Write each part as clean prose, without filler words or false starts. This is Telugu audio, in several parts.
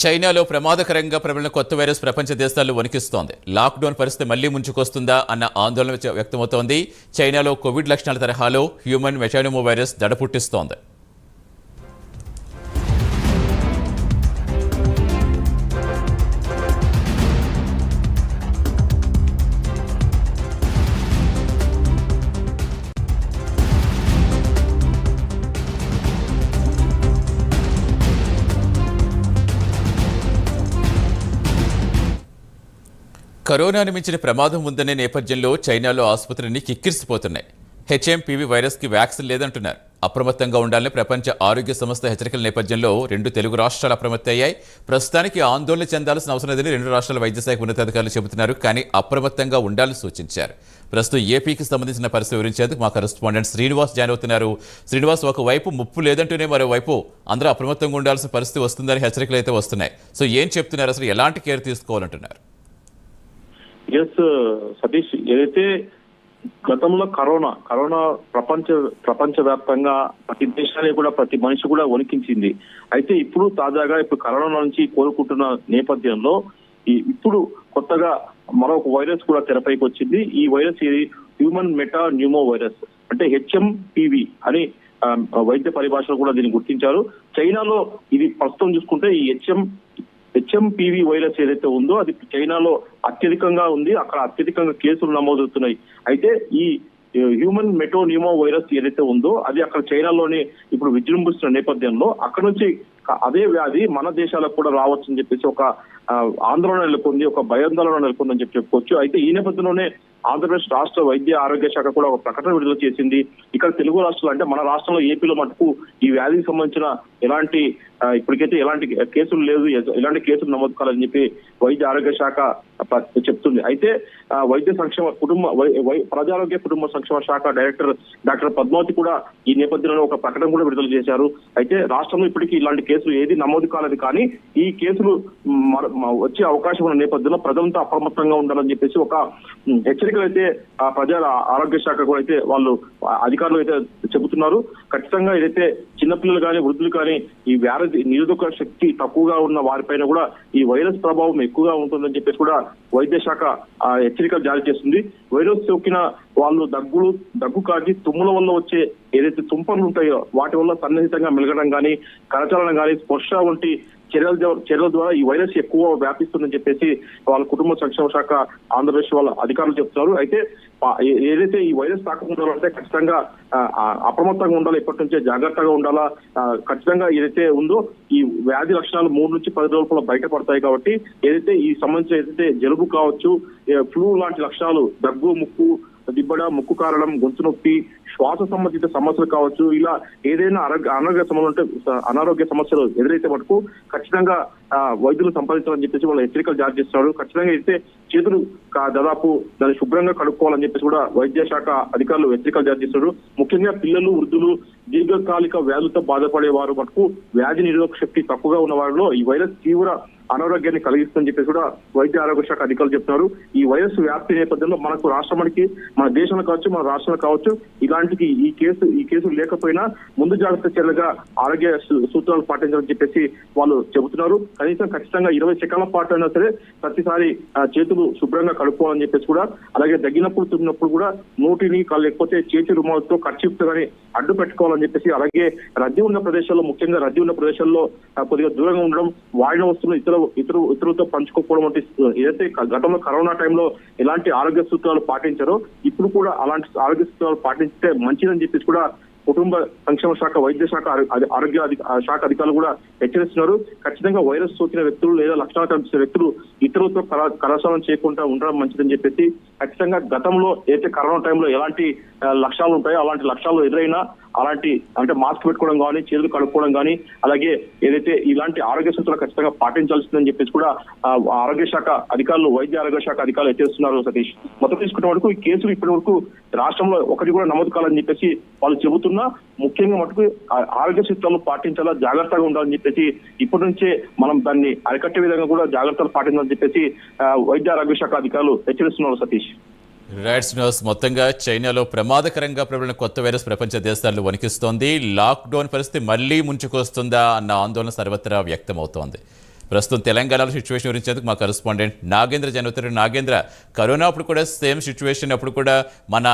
చైనాలో ప్రమాదకరంగా ప్రబలిన కొత్త వైరస్ ప్రపంచ దేశాల్లో వణికిస్తోంది. లాక్డౌన్ పరిస్థితి మళ్లీ ముంచుకొస్తుందా అన్న ఆందోళన వ్యక్తమవుతోంది. చైనాలో కోవిడ్ లక్షణాల తరహాలో హ్యూమన్ మెటానోమో వైరస్ దడ పుట్టిస్తోంది. కరోనాను మించిన ప్రమాదం ఉందనే నేపథ్యంలో చైనాలో ఆసుపత్రులన్నీ కిక్కిరిసిపోతున్నాయి. హెచ్ఎంపీవీ వైరస్కి వ్యాక్సిన్ లేదంటున్నారు. అప్రమత్తంగా ఉండాలని ప్రపంచ ఆరోగ్య సంస్థ హెచ్చరికల నేపథ్యంలో 2 తెలుగు రాష్ట్రాలు అప్రమత్తయ్యాయి. ప్రస్తుతానికి ఆందోళన చెందాల్సిన అవసరం లేదని 2 రాష్ట్రాల వైద్యశాఖ ఉన్నతాధికారులు చెబుతున్నారు. కానీ అప్రమత్తంగా ఉండాలని సూచించారు. ప్రస్తుతం ఏపీకి సంబంధించిన పరిస్థితి వివరించేందుకు మా కరెస్పాండెంట్ శ్రీనివాస్ జాయిన్ అవుతున్నారు. శ్రీనివాస్, ఒకవైపు ముప్పు లేదంటూనే మరోవైపు అందరూ అప్రమత్తంగా ఉండాల్సిన పరిస్థితి వస్తుందని హెచ్చరికలు అయితే వస్తున్నాయి. సో ఏం చెప్తున్నారు, అసలు ఎలాంటి కేర్ తీసుకోవాలంటున్నారు? సతీష్, ఏదైతే గతంలో కరోనా ప్రపంచవ్యాప్తంగా ప్రతి దేశాన్ని కూడా ప్రతి మనిషి కూడా వణికించింది. అయితే ఇప్పుడు తాజాగా కరోనా నుంచి కోలుకుంటున్న నేపథ్యంలో ఇప్పుడు కొత్తగా మరొక వైరస్ కూడా తెరపైకి వచ్చింది. ఈ వైరస్ హ్యూమన్ మెటాన్యూమో వైరస్, అంటే హెచ్ఎంపీవీ అని వైద్య పరిభాషలో కూడా దీన్ని గుర్తించారు. చైనాలో ఇది ప్రస్తుతం చూసుకుంటే ఈ హెచ్ఎంపీవీ వైరస్ ఏదైతే ఉందో అది చైనాలో అత్యధికంగా ఉంది. అక్కడ అత్యధికంగా కేసులు నమోదవుతున్నాయి. అయితే ఈ హ్యూమన్ మెటానోమో వైరస్ ఏదైతే ఉందో అది అక్కడ చైనాలోనే ఇప్పుడు విజృంభిస్తున్న నేపథ్యంలో అక్కడ నుంచి అదే వ్యాధి మన దేశాలకు కూడా రావచ్చు అని చెప్పేసి ఒక ఆందోళన నెలకొంది, ఒక భయాందోళన నెలకొందని చెప్పుకోవచ్చు. అయితే ఈ నేపథ్యంలోనే ఆంధ్రప్రదేశ్ రాష్ట్ర వైద్య ఆరోగ్య శాఖ కూడా ఒక ప్రకటన విడుదల చేసింది. ఇక్కడ తెలుగు రాష్ట్రాలు అంటే మన రాష్ట్రంలో ఏపీలో మటుకు ఈ వ్యాధికి సంబంధించిన ఇప్పటికైతే ఎలాంటి కేసులు లేదు, ఎలాంటి కేసులు నమోదు కాలని చెప్పి వైద్య ఆరోగ్య శాఖ చెప్తుంది. అయితే వైద్య సంక్షేమ ప్రజారోగ్య కుటుంబ సంక్షేమ శాఖ డైరెక్టర్ డాక్టర్ పద్మావతి కూడా ఈ నేపథ్యంలో ఒక ప్రకటన కూడా విడుదల చేశారు. అయితే రాష్ట్రంలో ఇప్పటికీ ఇలాంటి కేసులు ఏది నమోదు కాలేదు, కానీ ఈ కేసులు వచ్చే అవకాశం ఉన్న నేపథ్యంలో ప్రజలంతా అప్రమత్తంగా ఉండాలని చెప్పేసి ఒక హెచ్చరికలు అయితే ప్రజల ఆరోగ్య శాఖ కూడా అయితే వాళ్ళు అధికారులు అయితే చెబుతున్నారు. ఖచ్చితంగా ఏదైతే చిన్నపిల్లలు కానీ వృద్ధులు కానీ ఈ వ్యాధి నిరోధక శక్తి తక్కువగా ఉన్న వారిపైన కూడా ఈ వైరస్ ప్రభావం ఎక్కువగా ఉంటుందని చెప్పేసి కూడా వైద్య శాఖ హెచ్చరికలు జారీ చేస్తుంది. వైరస్ సోకిన వాళ్ళు దగ్గు కాచి తుమ్ముల వల్ల వచ్చే ఏదైతే తుంపర్లు ఉంటాయో వాటి వల్ల సన్నిహితంగా మెలగడం కానీ, కరచాలనం కానీ, స్పర్శ వంటి చర్యల ద్వారా ఈ వైరస్ ఎక్కువ వ్యాపిస్తుందని చెప్పేసి వాళ్ళ కుటుంబ సంక్షేమ శాఖ ఆంధ్రప్రదేశ్ వాళ్ళ అధికారులు చెప్తున్నారు. అయితే ఏదైతే ఈ వైరస్ తాకుండా అంటే ఖచ్చితంగా అప్రమత్తంగా ఉండాలి, ఇప్పటి నుంచే జాగ్రత్తగా ఉండాలా. ఖచ్చితంగా ఏదైతే ఉందో ఈ వ్యాధి లక్షణాలు 3 నుంచి 10 రోజుల బయటపడతాయి. కాబట్టి ఏదైతే ఈ సంబంధించిన ఏదైతే జలుబు కావచ్చు, ఫ్లూ లాంటి లక్షణాలు, దగ్గు, ముక్కు దిబ్బడ, ముక్కు కారడం, గొంతు నొప్పి, శ్వాస సంబంధిత సమస్యలు కావచ్చు, ఇలా ఏదైనా అనారోగ్య సమస్యలు ఎదురైతే మటుకు ఖచ్చితంగా వైద్యులు సంపాదించాలని చెప్పేసి వాళ్ళు హెచ్చరికలు జారీ చేస్తున్నారు. ఖచ్చితంగా అయితే చేతులు దాదాపు దాన్ని శుభ్రంగా కడుక్కోవాలని చెప్పేసి కూడా వైద్య శాఖ అధికారులు హెచ్చరికలు జారీ చేస్తున్నారు. ముఖ్యంగా పిల్లలు, వృద్ధులు, దీర్ఘకాలిక వ్యాధులతో బాధపడే వారు మటుకు వ్యాధి నిరోధక శక్తి తక్కువగా ఉన్న వారిలో ఈ వైరస్ తీవ్ర అనారోగ్యాన్ని కలిగిస్తుందని చెప్పేసి కూడా వైద్య ఆరోగ్య శాఖ అధికారులు చెప్తున్నారు. ఈ వైరస్ వ్యాప్తి నేపథ్యంలో మనకు రాష్ట్రానికి, మన దేశంలో కావచ్చు, మన రాష్ట్రంలో కావచ్చు, ఇలాంటికి ఈ కేసులు లేకపోయినా ముందు జాగ్రత్త చర్యలుగా ఆరోగ్య సూత్రాలు పాటించాలని చెప్పేసి వాళ్ళు చెబుతున్నారు. కనీసం ఖచ్చితంగా 20 సెకండ్ల పాటు అయినా సరే ప్రతిసారి చేతులు శుభ్రంగా కడుక్కోవాలని చెప్పేసి కూడా, అలాగే దగ్గినప్పుడు తుమ్మినప్పుడు కూడా నోటిని లేకపోతే చేతి రుమాలతో ఖర్చుతో కానీ అడ్డు పెట్టుకోవాలని చెప్పేసి, అలాగే రద్దీ ఉన్న ప్రదేశాల్లో, ముఖ్యంగా రద్దీ ఉన్న ప్రదేశాల్లో కొద్దిగా దూరంగా ఉండడం, వాడిన వస్తువులు ఇతరులతో పంచుకోకపోవడం వంటి ఏదైతే గతంలో కరోనా టైంలో ఎలాంటి ఆరోగ్య సూత్రాలు పాటించారో ఇప్పుడు కూడా అలాంటి ఆరోగ్య సూత్రాలు పాటిస్తే మంచిదని చెప్పేసి కూడా కుటుంబ సంక్షేమ శాఖ, వైద్య శాఖ, ఆరోగ్య శాఖ అధికారులు కూడా హెచ్చరిస్తున్నారు. ఖచ్చితంగా వైరస్ సోకిన వ్యక్తులు లేదా లక్షణాలు కనిపించిన వ్యక్తులు ఇతరులతో కరచాలనం చేయకుండా ఉండడం మంచిదని చెప్పేసి, ఖచ్చితంగా గతంలో ఏదైతే కరోనా టైంలో ఎలాంటి లక్షణాలు ఉంటాయో అలాంటి లక్షణాలు ఎదురైనా అలాంటి అంటే మాస్క్ పెట్టుకోవడం కానీ, చేతులు కడుక్కోవడం కానీ, అలాగే ఏదైతే ఇలాంటి ఆరోగ్య సూత్రాలు ఖచ్చితంగా పాటించాల్సిందని చెప్పేసి కూడా ఆరోగ్య శాఖ అధికారులు, వైద్య ఆరోగ్య శాఖ అధికారులు హెచ్చరిస్తున్నారు. సతీష్, మొత్తం తీసుకున్న వరకు ఈ కేసులు ఇప్పటి వరకు రాష్ట్రంలో ఒకటి కూడా నమోదు కాలని చెప్పేసి వాళ్ళు చెబుతున్నా, ముఖ్యంగా మటుకు ఆరోగ్య సూత్రాలు పాటించాలా, జాగ్రత్తగా ఉండాలని చెప్పేసి ఇప్పటి నుంచే మనం దాన్ని అరికట్టే విధంగా కూడా జాగ్రత్తలు పాటించాలని చెప్పేసి వైద్య ఆరోగ్య శాఖ అధికారులు హెచ్చరిస్తున్నారు. Satish, rights news. మొత్తంగా చైనాలో ప్రమాదకరంగా ప్రబలిన కొత్త వైరస్ ప్రపంచ దేశాల్లో వణికిస్తోంది. లాక్డౌన్ పరిస్థితి మళ్లీ ముంచుకొస్తుందా అన్న ఆందోళన సర్వత్రా వ్యక్తమవుతోంది. ప్రస్తుతం తెలంగాణలో సిచ్యువేషన్ గురించి మా కరెస్పాండెంట్ నాగేంద్ర జనవుతారు. నాగేంద్ర, కరోనా అప్పుడు కూడా సేమ్ సిచ్యువేషన్ అప్పుడు కూడా మన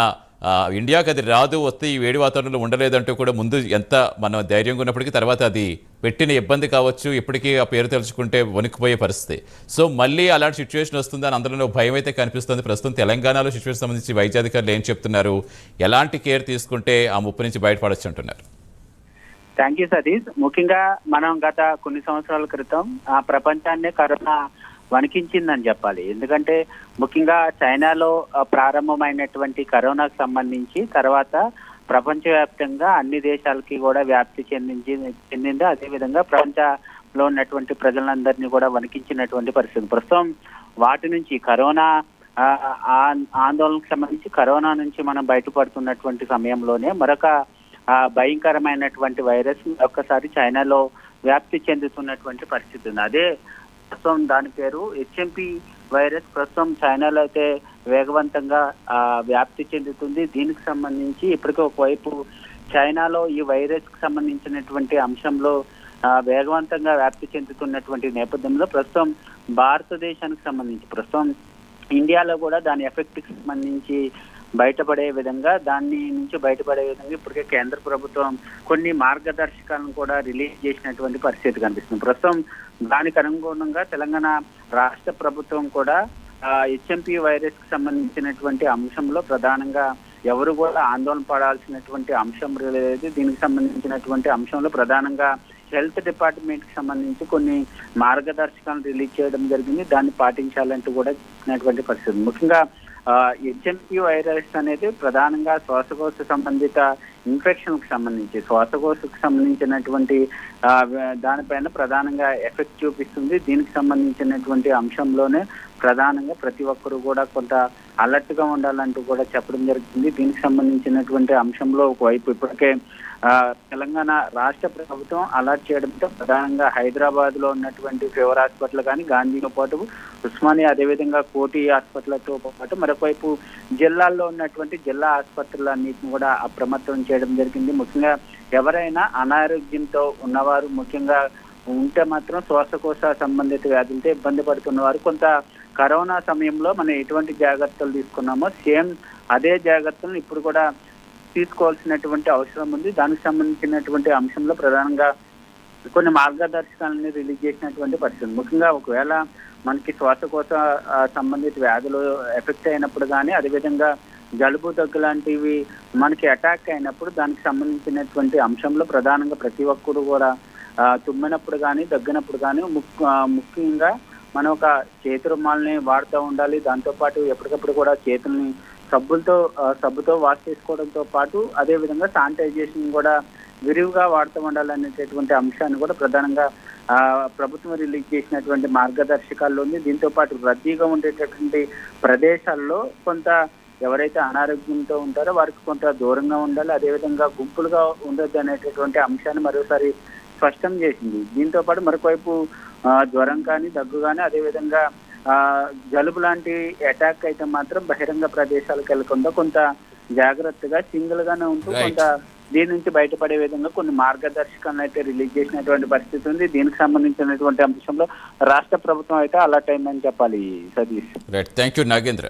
ఇండియాకి అది రాదు, వస్తే ఈ వేడి వాతావరణంలో ఉండలేదంటూ కూడా ముందు ఎంత మనం ధైర్యంగా ఉన్నప్పటికీ తర్వాత అది పెట్టిన ఇబ్బంది కావచ్చు, ఇప్పటికీ ఆ పేరు తెలుసుకుంటే వణికిపోయే పరిస్థితి. సో మళ్ళీ అలాంటి సిచ్యువేషన్ వస్తుందని అందులో భయం అయితే కనిపిస్తుంది. ప్రస్తుతం తెలంగాణలో సిచ్యువేషన్ సంబంధించి వైద్యాధికారులు ఏం చెప్తున్నారు, ఎలాంటి కేర్ తీసుకుంటే ఆ ముప్పు నుంచి బయటపడొచ్చు అంటున్నారు? Thank you Satish. ముఖ్యంగా మనం గత కొన్ని సంవత్సరాల క్రితం ఆ ప్రపంచాన్నే కరోనా వణికించిందని చెప్పాలి. ఎందుకంటే ముఖ్యంగా చైనాలో ప్రారంభమైనటువంటి కరోనాకు సంబంధించి తర్వాత ప్రపంచవ్యాప్తంగా అన్ని దేశాలకి కూడా వ్యాప్తి చెందింది. అదేవిధంగా ప్రపంచంలో ఉన్నటువంటి ప్రజలందరినీ కూడా వణికించినటువంటి పరిస్థితి. ప్రస్తుతం వాటి నుంచి కరోనా ఆందోళనకు సంబంధించి కరోనా నుంచి మనం బయటపడుతున్నటువంటి సమయంలోనే మరొక భయంకరమైనటువంటి వైరస్ ఒక్కసారి చైనాలో వ్యాప్తి చెందుతున్నటువంటి పరిస్థితి ఉంది. అదే ప్రస్తుతం దాని పేరు హెచ్ఎంపి వైరస్. ప్రస్తుతం చైనాలో అయితే వేగవంతంగా వ్యాప్తి చెందుతుంది. దీనికి సంబంధించి ఇప్పటికే ఒకవైపు చైనాలో ఈ వైరస్ కి సంబంధించినటువంటి అంశంలో వేగవంతంగా వ్యాప్తి చెందుతున్నటువంటి నేపథ్యంలో ప్రస్తుతం భారతదేశానికి సంబంధించి ప్రస్తుతం ఇండియాలో కూడా దాని ఎఫెక్ట్ కి సంబంధించి దాని నుంచి బయటపడే విధంగా ఇప్పటికే కేంద్ర ప్రభుత్వం కొన్ని మార్గదర్శకాలను కూడా రిలీజ్ చేసినటువంటి పరిస్థితి కనిపిస్తుంది. ప్రస్తుతం దానికి అనుగుణంగా తెలంగాణ రాష్ట్ర ప్రభుత్వం కూడా హెచ్ఎంపి వైరస్ కి సంబంధించినటువంటి అంశంలో ప్రధానంగా ఎవరు కూడా ఆందోళన పడాల్సినటువంటి అంశం లేదు. దీనికి సంబంధించినటువంటి అంశంలో ప్రధానంగా హెల్త్ డిపార్ట్మెంట్ కి సంబంధించి కొన్ని మార్గదర్శకాలను రిలీజ్ చేయడం జరిగింది. దాన్ని పాటించాలంటూ కూడా చెప్పినటువంటి పరిస్థితి. ముఖ్యంగా హెచ్ఎంపి వైరస్ అనేది ప్రధానంగా శ్వాసకోశ సంబంధిత ఇన్ఫెక్షన్ కి సంబంధించి శ్వాసకోశకు సంబంధించినటువంటి దానిపైన ప్రధానంగా ఎఫెక్ట్ చూపిస్తుంది. దీనికి సంబంధించినటువంటి అంశంలోనే ప్రధానంగా ప్రతి ఒక్కరు కూడా కొంత అలర్ట్ గా ఉండాలంటూ కూడా చెప్పడం జరుగుతుంది. దీనికి సంబంధించినటువంటి అంశంలో ఒకవైపు ఇప్పటికే తెలంగాణ రాష్ట్ర ప్రభుత్వం అలర్ట్ చేయడంతో ప్రధానంగా హైదరాబాద్ లో ఉన్నటువంటి ఫీవర్ హాస్పిటల్ కానీ గాంధీతో పాటు ఉస్మానియా అదేవిధంగా కోటి హాస్పిటల్తో పాటు మరొకవైపు జిల్లాల్లో ఉన్నటువంటి జిల్లా ఆసుపత్రులన్నింటిని కూడా అప్రమత్తం చేయడం జరిగింది. ముఖ్యంగా ఎవరైనా అనారోగ్యంతో ఉన్నవారు ముఖ్యంగా ఉంటే మాత్రం శ్వాసకోశ సంబంధిత వ్యాధులతో ఇబ్బంది పడుతున్న వారు కొంత కరోనా సమయంలో మనం ఎటువంటి జాగ్రత్తలు తీసుకున్నామో సేమ్ అదే జాగ్రత్తలను ఇప్పుడు కూడా తీసుకోవాల్సినటువంటి అవసరం ఉంది. దానికి సంబంధించినటువంటి అంశంలో ప్రధానంగా కొన్ని మార్గదర్శకాలని రిలీజ్ చేసినటువంటి పరిస్థితి. ముఖ్యంగా ఒకవేళ మనకి శ్వాసకోశ సంబంధిత వ్యాధులు ఎఫెక్ట్ అయినప్పుడు కానీ అదేవిధంగా జలుబు దగ్గు లాంటివి మనకి అటాక్ అయినప్పుడు దానికి సంబంధించినటువంటి అంశంలో ప్రధానంగా ప్రతి ఒక్కరు కూడా తుమ్మినప్పుడు కానీ దగ్గినప్పుడు కానీ ముఖ్యంగా మనం ఒక చేతి రుమాలని వాడుతూ ఉండాలి. దాంతోపాటు ఎప్పటికప్పుడు కూడా చేతుల్ని సబ్బుతో వాష్ చేసుకోవడంతో పాటు అదే విధంగా శానిటైజేషన్ కూడా విరివిగా వాడుతూ ఉండాలనేటటువంటి అంశాన్ని కూడా ప్రధానంగా ప్రభుత్వం రిలీజ్ చేసినటువంటి మార్గదర్శకాల్లో ఉంది. దీంతో పాటు రద్దీగా ఉండేటటువంటి ప్రదేశాల్లో కొంత ఎవరైతే అనారోగ్యంతో ఉంటారో వారికి కొంత దూరంగా ఉండాలి, అదేవిధంగా గుంపులుగా ఉండొద్దు అనేటటువంటి అంశాన్ని మరోసారి స్పష్టం చేసింది. దీంతో పాటు మరొకవైపు జ్వరం కానీ దగ్గు కానీ అదేవిధంగా జలుబు లాంటి అటాక్ అయితే మాత్రం బహిరంగ ప్రదేశాలకు వెళ్లకుండా కొంత జాగ్రత్తగా సింగిల్ గానే ఉంటూ కొంత దీని నుంచి బయటపడే విధంగా కొన్ని మార్గదర్శకాలను అయితే రిలీజ్ చేసినటువంటి పరిస్థితి ఉంది. దీనికి సంబంధించినటువంటి అంశంలో రాష్ట్ర ప్రభుత్వం అయితే అలర్ట్ అయిందని చెప్పాలి Satish. Right, thank you Nagendra.